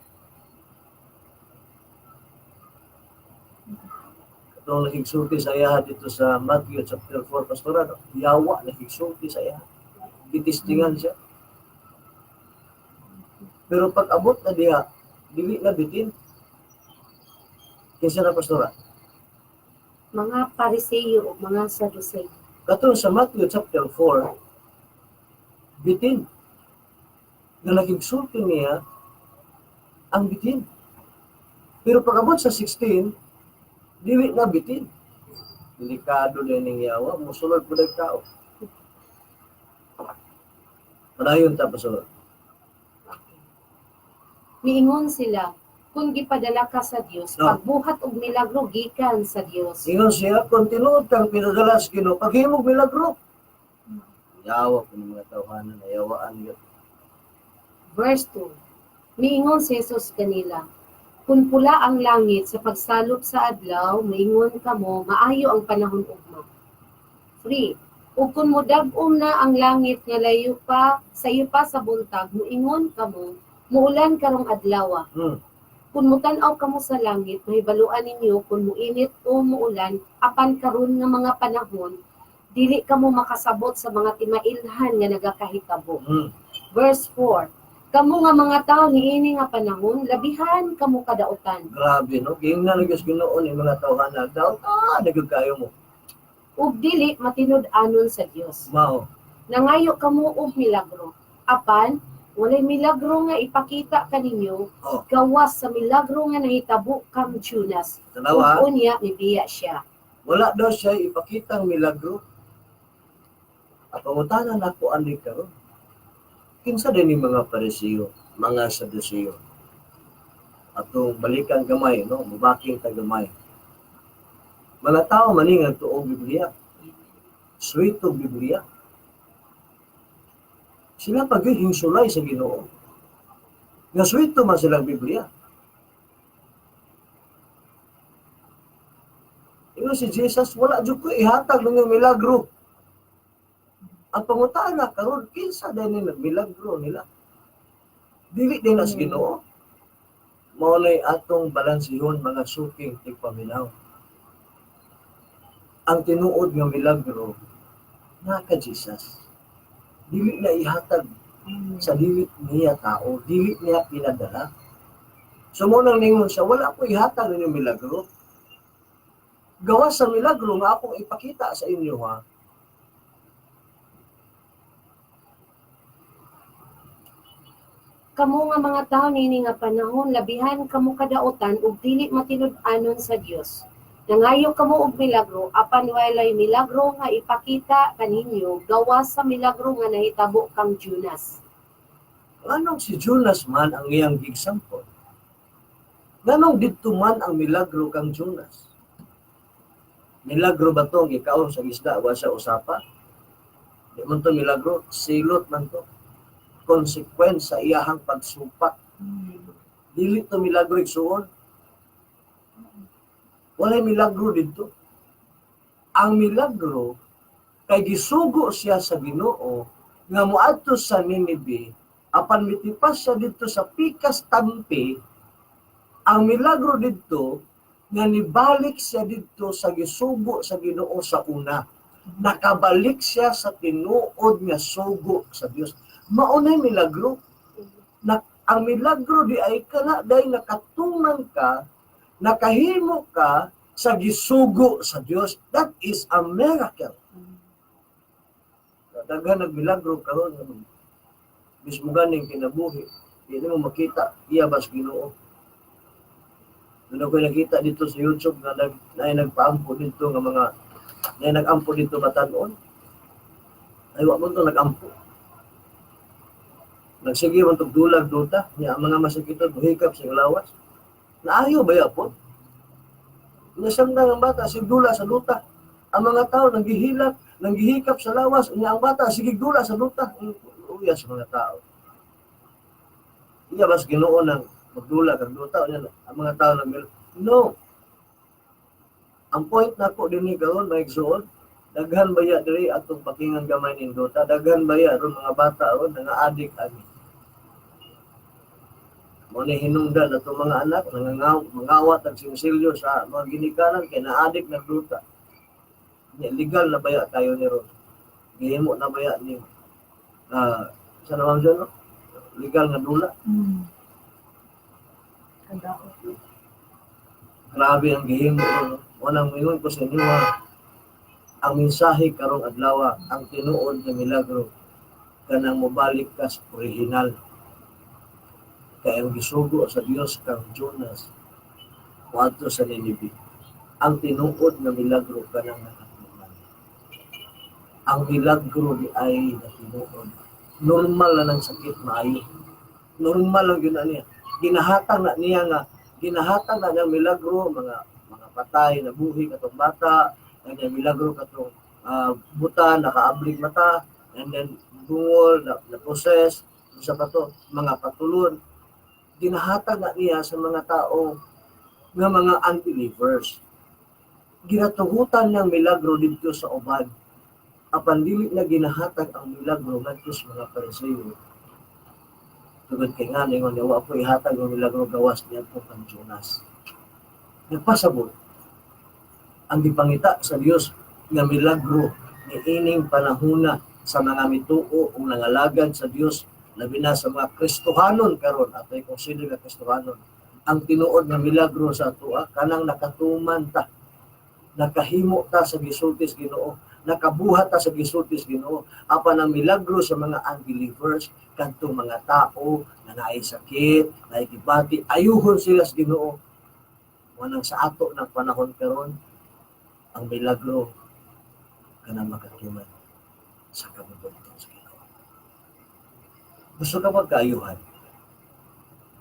Itong nakiksulti sa iya dito sa Matthew chapter 4, Pastora, no? Yawa, nakiksulti sa iya. Itistingan siya. Pero pag abot na diha, dili na bitin. Kinsa na, Pastora? Mga Pariseo o mga Saduceo. Katong sa Matthew chapter 4, bitin. Na nakiksulti niya, ang bitin. Pero pag abot sa 16, dili na bitin. Delikado din ng yawa, musulod po ng tao. Padayon ta, Pastor. Miingon sila, kung gipadala ka sa Dios, No. pagbuhat og milagro gikan sa Dios. Ingon siya, kung tinuod kang pinadala sa Ginoo, paghimog milagro. Yawa po ng mga tawhanan, nayawaan yun. Verse 2. Miingon si Jesus kanila, kung pula ang langit sa pagsalop sa adlaw, miingon kamo, maayo ang panahon ugma. 3. Ug kung modag-om na ang langit nga layo pa, sayo pa sa buntag, moingon kamo, muulan karong adlaw. Kung mutan-aw kamo sa langit, mahibaluan ninyo kung muinit o muulan, apan karon nga mga panahon, dili kamo makasabot sa mga timailhan nga nagakahitabo. Verse 4. Kamo nga mga tao niini nga panahon, labihan kamo kadautan. Grabe, no? Ging na nagyos Ginoo ni mga tawhanan, daw, nagagayo mo. Ug dili matinud-anon sa Dios. Mao. Nangayo kamo og milagro. Apan, walay milagro nga ipakita kaninyo, Oh. gawas sa milagro nga nahitabo kang Judas. Tanawa, Ug unya nibiya siya. wala daw siya ipakitang milagro. At pangutanan ako ani karon. Kinsa din ni mga Pariseo, mga Saduceo. Atong balikan gamay, no? Mubaking ta gamay. Mga tao maningan tuog Biblia. Sweet og Biblia. Sila pagiging sulay sa Ginoo. Nga sweet man silang Biblia. Ino si Jesus, wala jud ko ihatag ng milagro. Ang pangutaan na karon kinsa din ni milagro nila. Dili din as Ginoo. Mao nay atong balansihon mga suking tigpaminaw. Ang tinuod nga milagro na ka Jesus. Dili na ihatag sa dili niya tao, dili niya pinadala. So mo nang ningon siya, wala ko ihatag ng milagro. Gawas sa milagro nga akong ipakita sa inyo ha. Kamo nga mga tao nini nga panahon, labihan kamo kadautan ug dili matinud-anon sa Dios. Nangayo kamo og milagro, apan walay milagro nga ipakita kaninyo, gawas sa milagro nga nahitabo kang Judas. Anong si Jonas man ang iyang example? Ganong dito man ang milagro kang Jonas? Milagro ba to? Ikaw sa isda, wa sa usapa? Di man to milagro, silot man to. Konsekwens sa iyahang pagsupak. Dili to milagro igsuon. Walay milagro dito. Ang milagro kay gisugo siya sa Ginoo nga moadto sa Ninive apan mitipas siya dito sa pikas tampi. Ang milagro dito nga nibalik siya dito sa gisugo sa Ginoo sa una. Nakabalik siya sa tinuod nga sugo sa Dios. Maunay milagro. Ang milagro di ay kana dahil nakatuman ka, nakahimo ka sa gisugo sa Dios. That is a miracle. Daghan nagmilagro karon mismo ganing kinabuhi. Hindi mo makita iya bas Ginoo. Doon ako nakita dito sa YouTube na nagpaampo dito ng mga nag-ampo dito batanon. Ay wa mo to nag-ampo. Nagsige man tog dulag duta niya ang mga masakiton buhikap sa lawas. Naayo ba yapon? Nasamdang ang bata sigdula sa duta. Ang mga tao nanggihilak, nanggihikap sa lawas, unya ang bata sigigdula sa duta. Uya sa mga tao. Iya bas Ginoo nang magdula kag duta unya ang mga tao No. Ang point na ko din ni karon may igsoon, daghan baya diri atong pakingan gamay nindota, daghan baya ron mga bata ron nga adik ani. Mo ni hinungdan ato mga anak mangawat ang sinsilyo sa mga ginikanan kay naadik na duta. Legal na baya tayo ni ron. Gihimo na baya ni sa naman dyan, no? Legal nga dula. Grabe ang gihimo ron. Wanang mingon ko sa inyo ang mensahe karong adlaw ang tinuod nga milagro kanang mobalik ka sa original. Kaya ang gisugo sa Dios kang Jonas wadto sa Ninive. Ang tinuod nga milagro kanang nakatuman. Ang milagro di ay natinuod. Normal na ng sakit maayo. Normal lang yun na niya. Ginahatag na niya nga, ginahatag na niya milagro, mga patay na buhi katong bata, and then milagro katong buta, nakaablig mata, and then bungol, na-process, sa pato, mga patulon. Ginahatag na niya sa mga tao nga mga unbelievers. Ginatugutan niyang milagro dito sa uban. Apan dili na ginahatag ang milagro ngadto sa mga Pariseo. Tugod kay nga ningon niya, wa po ihatag ang milagro gawas niya po kang Jonas. Nagpasabot ang gipangita sa Dios nga milagro ni ining panahona sa mga mituo o nangalagad sa Dios labi na sa mga Kristohanon karon atay consider nga Kristohanon ang tinuod nga milagro sa atua kanang nakatuman ta, nakahimo ta sa gisultis Ginoo, nakabuhat ta sa gisultis Ginoo. Apan ang milagro sa mga unbelievers kadtong mga tao na naay sakit, naay gibati, ayuhon sila sa Ginoo. Wanang sa ato ng panahon karon ang milagro kanang makatuman sa kabubuton sa Ginoo. Gusto ka magkaayuhan?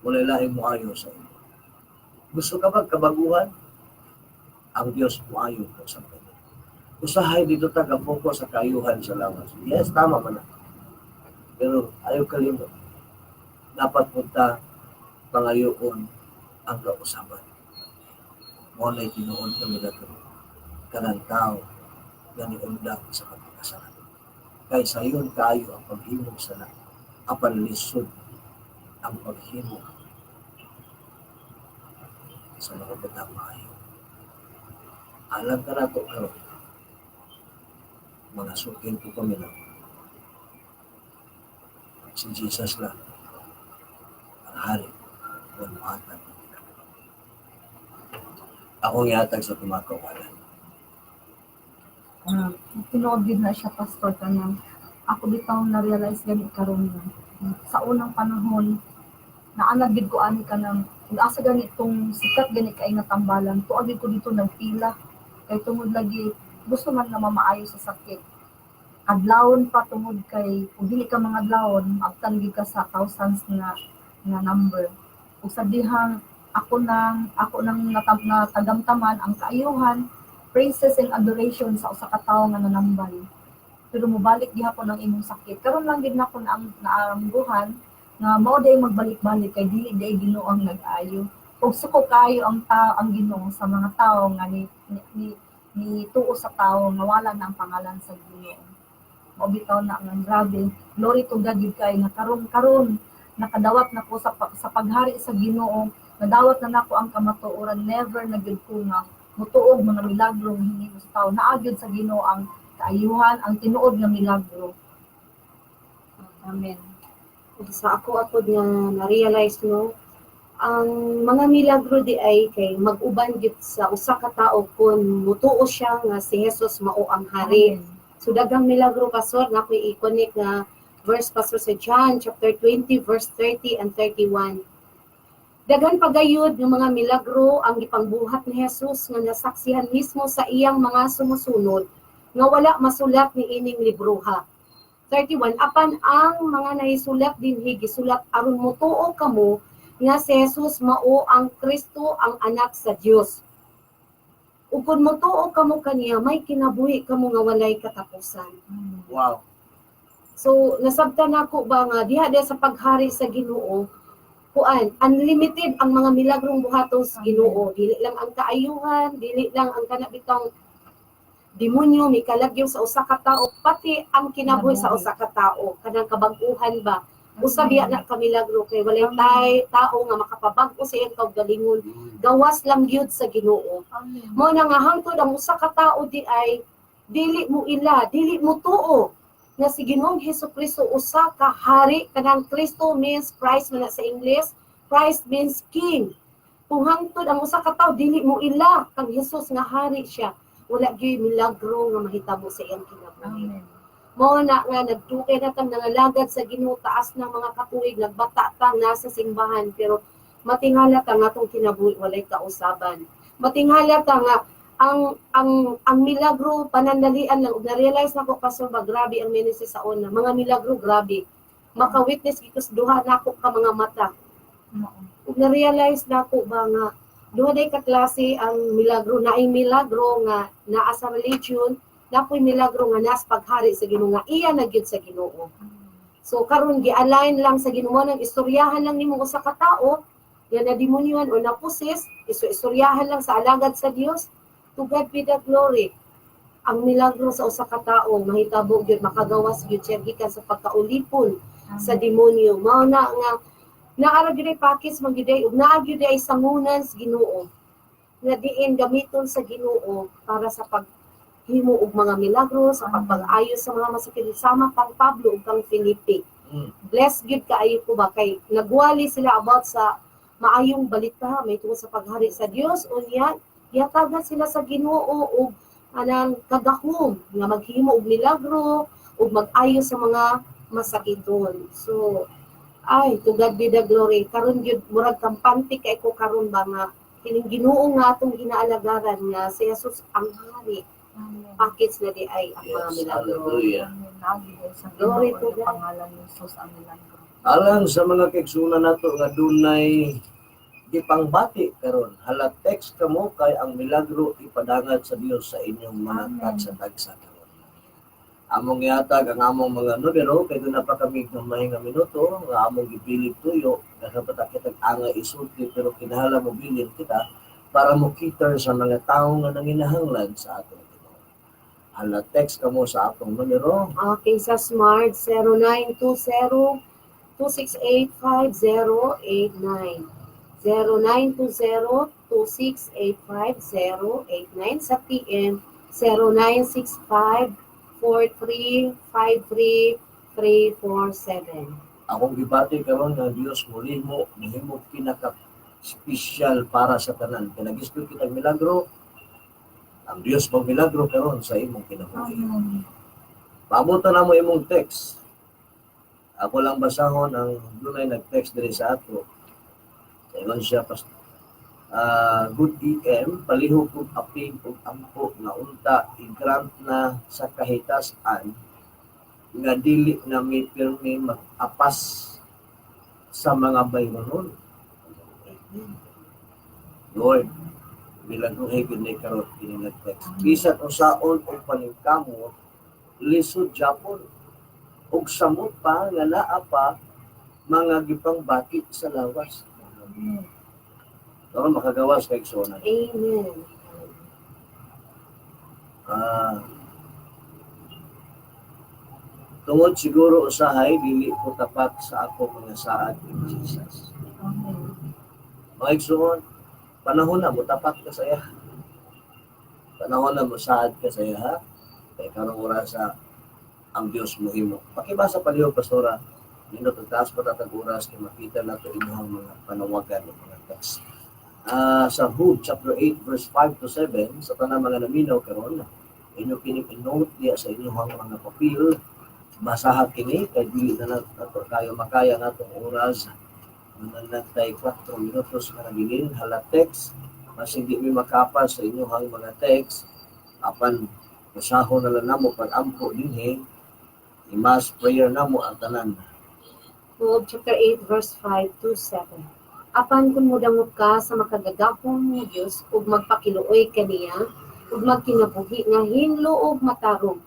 Wala laing mo ayo sa iyo. Gusto ka magkabaguhan? Ang Diyos mo ayo po sa kanya. Usahay dito taga-focus sa kaayuhan sa lawas. Yes, tama man na. Pero ayaw kalimot. Dapat punta pangayoon ang kausaban. Walay tinuod kami natin. Kanang tao gani undak sa pagkakasalan. Kay sayon kaayo ang paghimog sa apan lisod ang paghimog sa mga batang maayo. Alam ka na ito karon mga sukin ko paminaw. Si Jesus lang ang hari ng muhatag. Ako yatag sa tumakawalan. Tinuod din na siya, Pastor, kanang ako bitaw na-realize gani karon nga. Sa unang panahon, naanad gid ko ani kanang kung asa gani itong sikat gani kay nga tambalan, tuag gid ko dito nagpila. Kay tungod lagi, gusto man na mamaayo sa sakit. Adlawon pa tungod kay, kung dili ka mga adlawon, abtan gid ka sa thousands nga number. Ug sa dihang ako nang natagamtaman ang kaayuhan, praises and adoration sa usa ka tawo nga nanambal. Pero mobalik gihapon ang imong sakit. Karon lang gid nako naambuhan nga mao day magbalik-balik kay dili day Ginoo ang nag-ayo. Ug suko kayo ang Ginoo sa mga tawo nga ni tuo sa tawo nga wala na ang pangalan sa Ginoo. Mao bitaw na nga grabe. Glory to God gid kay nga karon nakadawat nako sa paghari sa Ginoo. Nadawat na nako ang kamatuoran, never na gid ko nga mutuog mga milagro nga hinimo sa tawo. Naagid sa Ginoo ang kaayuhan, ang tinuod nga milagro. Amen. Sa ako nga na-realize no, ang mga milagro di ay kay mag-uban gid sa usa ka tawo kun mutuo siya nga si Jesus mao ang hari. So daghang milagro pastor na ko i-connect nga verse pastor sa John chapter 20 verse 30 and 31. Daghan pagayud ng mga milagro ang gipangbuhat ni Jesus nga nasaksihan mismo sa iyang mga sumusunod nga wala masulat ni ining libroha. 31 apan ang mga nahisulat dinhi gisulat aron motuo kamo nga si Jesus mao ang Kristo ang anak sa Dios. Ug kun motuo kamo kaniya may kinabuhi kamo nga walay katapusan. Wow. So nasabtan nako ba nga diha sa paghari sa Ginoo kuan, unlimited ang mga milagrong buhaton sa Ginoo. Dili lang ang kaayuhan, dili lang ang kanabitang demonyo mikalagyo sa usa ka tawo, pati ang kinabuhi sa usa ka tawo, kanang kabag-uhan ba. Usa biya na ka milagro kay walay tao nga makapabag-o sa iyang kaugalingon. Gawas lang gyud sa Ginoo. Amen. Mo na nga hangtod ang usa ka tawo di ay dili mo ila, dili mo tuo nga si Ginoong Hesukristo usa ka hari. Kanang Kristo means Christ man na sa English, Christ means king. Kung hangtod ang usa ka tawo dili mo ila kang Hesus nga hari siya, wala gyud milagro nga mahitabo sa iyang kinabuhi. Amen. Mao na nga nagtukay na tang nangalagad sa Ginoo, taas ng mga katuig, nagbata tang nasa simbahan, pero matingala ta nga atong kinabuhi walay kausaban. Matingala ta nga ang milagro panandalian lang. Ug na-realize nako Pastor ba grabe ang ministry sa una. Mga milagro grabe. Maka-witness gikas duha nako ka mga mata. Ug na-realize nako ba nga duha day ka klase ang milagro. Naay milagro nga naa sa religion, napoy milagro nga nas paghari sa Ginoo nga iya na gyud sa Ginoo. So karon gi-align lang sa Ginoo nang istoryahan lang nimo usa ka tawo nga nademonyohan o napusis, istoryahan lang sa alagad sa Dios. To God be the glory. Ang milagro sa usa ka tawo mahitabo gyud, makagawas gyud siya gikan sa pagkaulipon sa demonyo. Mao na nga naara gyud ay pakis magiday ug naa gyud ay sangunan sa Ginoo nga diin gamiton sa Ginoo para sa paghimo og mga milagro, sa pagpag-ayos sa mga masakit, sama kang Pablo ug kang Felipe. Blessed gyud kaayo ko ba kay nagwali sila about sa maayong balita may tungkol sa paghari sa Dios. Unya yatagan sila sa Ginoo og anang kagahom nga maghimo og milagro ug mag-ayos sa mga masakiton. So to God be the glory. Karon gyud murag kampante kay ko karon ba nga kining Ginoo nga atong ginaalagaran nga si Jesus ang hari. Package na di ay ang mga milagro. Hallelujah. Glory to God. Pangalan ni Jesus ang milagro. Alang sa mga kaigsunan nato nga dunay gipangbati karon, hala text kamo kay ang milagro ipadangad sa Dios sa inyong manatag sa dagsa karon. Among ihatag ang among mga numero kay doon na pa kami ng mga minuto nga among gipilit tuyo dapat kita anga isulti pero kinahanglan mo bilin kita para mo kita sa mga tawo nga nanginahanglan sa aton Ginoo. Hala text kamo sa atong numero. Okay, sa Smart 0920 2685089. 0920-2685-089 sa TM 0965-4353-347. Akong gibati karon nga Dios muli mo nihimo pinaka special para sa tanan. Pinag-isip kita milagro. Ang Dios mo milagro karon sa imong kinabuhi. Pabutan na mo imong text. Ako lang basahon ang dunay nag-text diri sa ato. Ingon siya good EM, palihog ug apig ug ampo nga unta i-grant na sa kahitasan nga dili na may pirmi mag-apas sa mga bayronon. Lord, milagruhe gud ni karon kini nag-text. Bisan usaon og paningkamot, lisod japon ug samot pa nga naa pa mga gipangbati sa lawas. Karon makagawas kay igsoon. Amen. Tungod siguro usahay dili ko tapat sa ako mga saad ni Jesus. Mga igsoon, panahon na mo tapat ka sa iya. Panahon na mo saad ka sa iya. Kay karong oras sa ang Dios mohimo. Pakibasa palihog pastora. Nindot ang taas patatag oras kay makita nato inyong mga panawagan ng mga text. Sa Hud chapter 8 verse 5 to 7 sa tanang mga naminaw karon inyo kini note diya sa inyong mga papel, basahan kini kay dili na nato kayo makaya natong oras nanantay 4 minutos nga nagilin hala text mas hindi mi makapal sa inyong mga text apan basahon na lang namo pag-ampo dinhi imas prayer namo ang tanan. Job chapter 8 verse 5 to 7. Apan kun modangot ka sa makagagahong nga Dios ug magpakiluoy kaniya ug magkinabuhi nga hinlo ug matarong.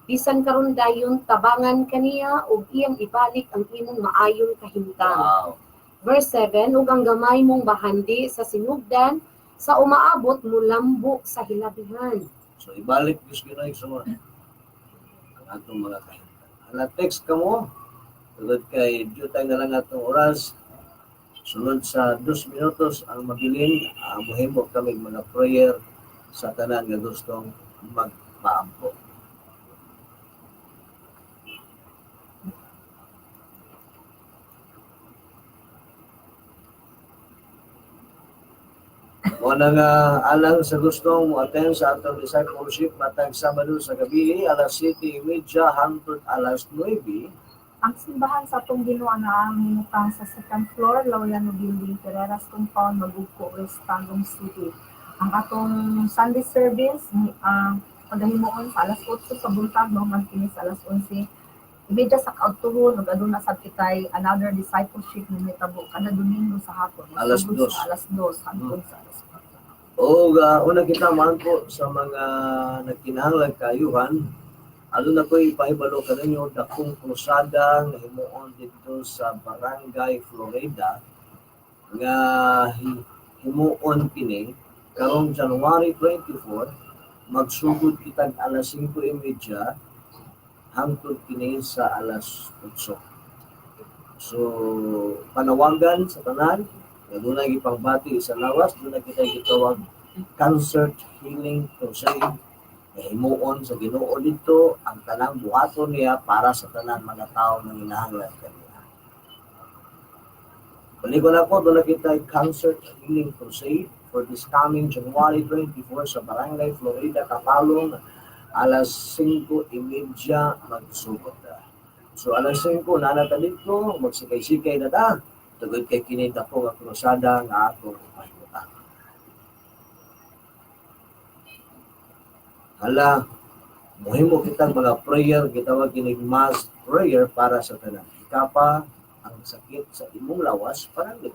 Bisan karon dayon tabangan kaniya ug iyang ibalik ang imong maayong kahimtang. Wow. Verse 7, ug ang gamay mong bahandi sa sinugdan, sa umaabot mo lambo sa hilabihan. So ibalik Diyos Ginoy sa mga ang atong mga kahimtang. Ang text ka mo, tulad kay Jutay na lang atong oras, sunod sa 2 minutos ang mabilin, mohimo kami mga prayer sa tanan nga gustong magpaampo. O nang alang sa gustong mo-attend sa atong discipleship matag Sabado sa gabi, alas 7:30 hangtod alas 9. Ang simbahan sa atong Ginoo na ang minutang sa second floor, Laureano Building, Pereiras Compound, Maguco, West Tagum City. Ang atong Sunday service, paghimuon sa alas 8 sa buntag, man kini sa alas 11. Ibidya sa kautuhon, ug aduna sad kitay another discipleship na mitabo kada Domingo sa hapon. Alas Sugod 2. sa alas 2 hangtod sa alas 4. O una kita man po sa mga nagkinahanglan kaayuhan, ano na ko'y pahibalo ka ninyo, dakong krusada nga himuon dito sa Barangay Florida nga himuon kini karong January 24, magsugod kitag alas 5:30 hangtod kini sa alas 8. So panawagan sa tanan, nga doon na ipangbati sa lawas, doon na kita gitawag Concert Healing Crusade. Himuon sa Ginoo dito ang tanang buhaton niya para sa tanan mga tao na hinahanglan kaniya. Baligon ako, doon na kita Concert Healing Crusade for this coming January 24 sa Barangay Florida, Kapalong, alas 5:30 magsugod na. So alas 5 na nata dito, magsikay-sikay na ta. Tugod kay kinita po nga krusada nga atong ipahimutan. Hala, mohimo kitang mga prayer, gitawag kinig mass prayer para sa tanan. Ikapa ang sakit sa imong lawas, parang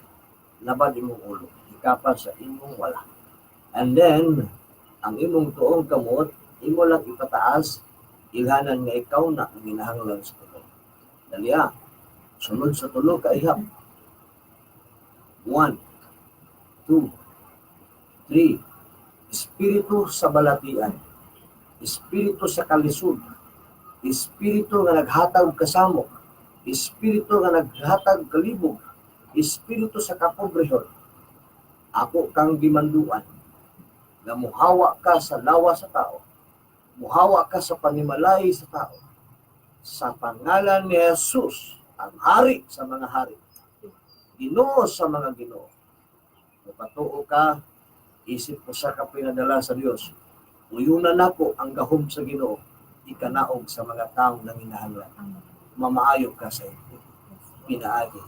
labad imong ulo. Ikapa sa imong wala. And then, ang imong tuong kamot, imo lang ipataas, ilhanan nga ikaw na ang ginahanglan sa tulo. Daliya, sunod sa tulo ka ihap. 1, 2, 3. Espiritu sa balatian. Espiritu sa kalisod. Espiritu nga naghatag kasamo. Espiritu nga naghatag kalibog. Espiritu sa kapobrehon. Ako kang gimanduan. Na muhawa ka sa lawa sa tao. Muhawa ka sa panimalay sa tao. Sa pangalan ni Jesus, ang hari sa mga hari. Ginoo sa mga Ginoo. Mapatuo ka, isip mo sa kapinadala sa Dios. Uyunan nako ang gahom sa Ginoo, ikanaog sa mga taong nanginahanglan. Mamaayo ka sa ito. Pinaagi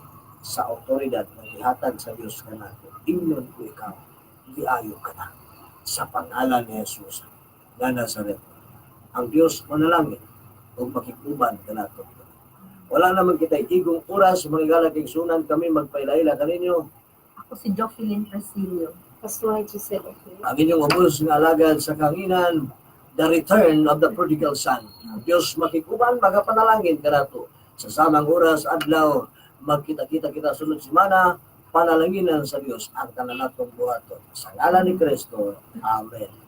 sa otoridad na ihatag sa Dios kanako. Ingnon ko ikaw, diayo ka na. Sa pangalan ni Jesus, na Nazaret. Ang Dios manalangin o makikuban ka nato. Wala naman kita igong oras, mga galaging sunan kami magpailaila kaninyo. Ako si Jocelyn Presilio. Pastor Giselle, okay? Ang inyong ubos nga alagad sa kanginan, the return of the prodigal son. Ang Diyos makikuban, magapanalangin ka nato. Sa samang oras, adlaw, magkita-kita kita sunod semana, panalanginan sa Diyos ang kananatong buhaton. Sa ngalan ni Kristo. Amen.